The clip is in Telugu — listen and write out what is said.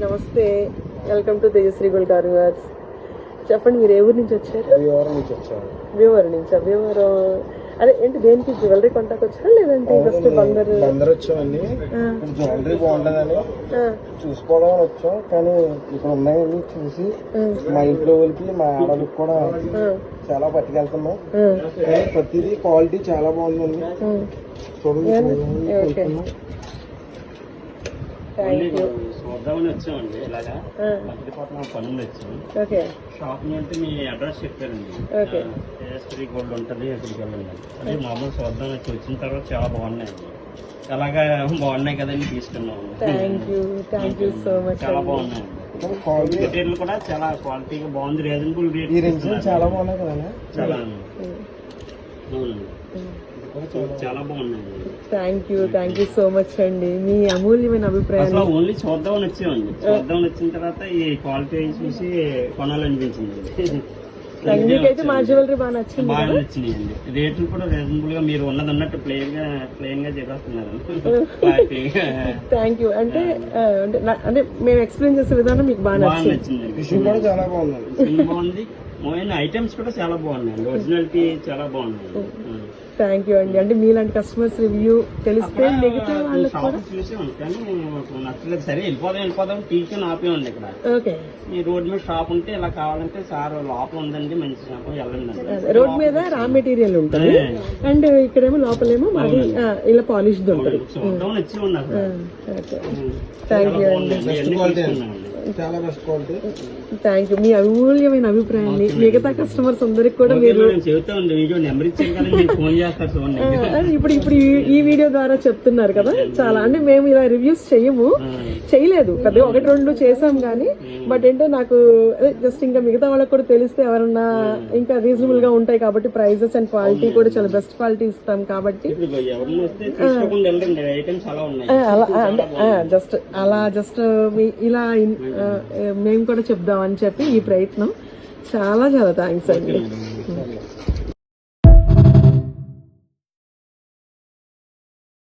నమస్తే, వెల్కమ్ టు తేజశ్రీ గోల్డ్ కార్వర్స్. చెప్పండి, మీరు ఏ ఊరు నుంచి వచ్చారు? భీమవరం నుంచి. భీమవరం అదే ఏంటి, దేనికి జ్యువెలరీ కొంటాకి వచ్చారా లేదంటే ఫస్ట్ బందరు వచ్చామండి? జ్యువెలరీ బాగుంటుందని చూసుకోవడానికి వచ్చాం, కానీ ఇక్కడ ఉన్నాయని చూసి మా ఇంట్లో వాళ్ళకి మా ఆడలకు కూడా చాలా పట్టుకెళ్తున్నాం. ప్రతిదీ క్వాలిటీ చాలా బాగుందండి. చూడండి. చూద్దామని వచ్చామండి. ఇలాగా మధ్యపట్నం పనులు వచ్చాం. షాపింగ్ అంటే మీ అడ్రస్ చెప్పారండి. తేజశ్రీ గోల్డ్ ఉంటుంది, ఎక్కడికి వెళ్ళండి. అదే మామూలు చూద్దాం వచ్చి వచ్చిన తర్వాత చాలా బాగున్నాయండి. అలాగా బాగున్నాయి కదండి, తీసుకున్నాము. చాలా బాగున్నాయండి. మెటీరియల్ కూడా చాలా క్వాలిటీగా బాగుంది, రీజనబుల్ రేట్. చాలా బాగున్నాయి కదండి. చాలా అవునండి, చాలా బాగున్నాయండి. థ్యాంక్ యూ సో మచ్ అండి. మీ అమూల్యమైన అభిప్రాయాలు. ఓన్లీ చూద్దామని వచ్చామండి. చూద్దామని వచ్చిన తర్వాత ఈ క్వాలిటీ చూసి కొనాలనిపించింది. మీకైతే మా జ్యువెలరీ బాగా నచ్చింది. బాగా నచ్చినాయండి. రేట్లు కూడా రీజనబుల్ గా, మీరు ఉన్నది అన్నట్టు ప్లెయిన్ గా చెప్పేస్తున్నారు. Thank you. అంటే మేము ఎక్స్ప్లెయిన్ చేసే విధానం మీకు బాగా నచ్చింది. చాలా బాగుంది. ఐటమ్స్ కూడా చాలా బాగున్నాయండి. ఒరిజినాలిటీ చాలా బాగున్నాయి. థ్యాంక్ యూ అండి. అంటే మీలాంటి కస్టమర్స్ రివ్యూ తెలిస్తే మిగతా వాళ్ళకి కూడా చూసాం, కానీ నచ్చలేదు. సరే వెళ్ళిపోదాం టీచర్ ఆపేయండి. ఇక్కడ ఈ రోడ్ మీద షాప్ ఉంటే ఇలా కావాలంటే సార్ లోపల ఉందండి, మంచి షాప్ వెళ్ళండి. రోడ్ మీద రా మెటీరియల్ ఉంటుంది అండ్ ఇక్కడేమో లోపలేమో మాది ఇలా పాలిష్ ఉంటుంది. చూద్దాం వచ్చి ఉన్నారు. థ్యాంక్ యూ అండి. చాలా బెస్ట్ క్వాలిటీ. Thank you. మీ అమూల్యమైన అభిప్రాయాన్ని మిగతా కస్టమర్స్ అందరికి కూడా మీరు ఇప్పుడు ఈ వీడియో ద్వారా చెప్తున్నారు కదా. చాలా అంటే మేము ఇలా రివ్యూస్ చేయలేదు కదా, 1-2 చేసాం కానీ బట్ ఏంటో నాకు జస్ట్ ఇంకా మిగతా వాళ్ళకి కూడా తెలిస్తే ఎవరన్నా ఇంకా రీజనబుల్ గా ఉంటాయి కాబట్టి ప్రైజెస్ అండ్ క్వాలిటీ కూడా చాలా బెస్ట్ క్వాలిటీ ఇస్తాం కాబట్టి జస్ట్ ఇలా మేము కూడా చెప్దామని చెప్పి ఈ ప్రయత్నం. చాలా థ్యాంక్స్ అండి.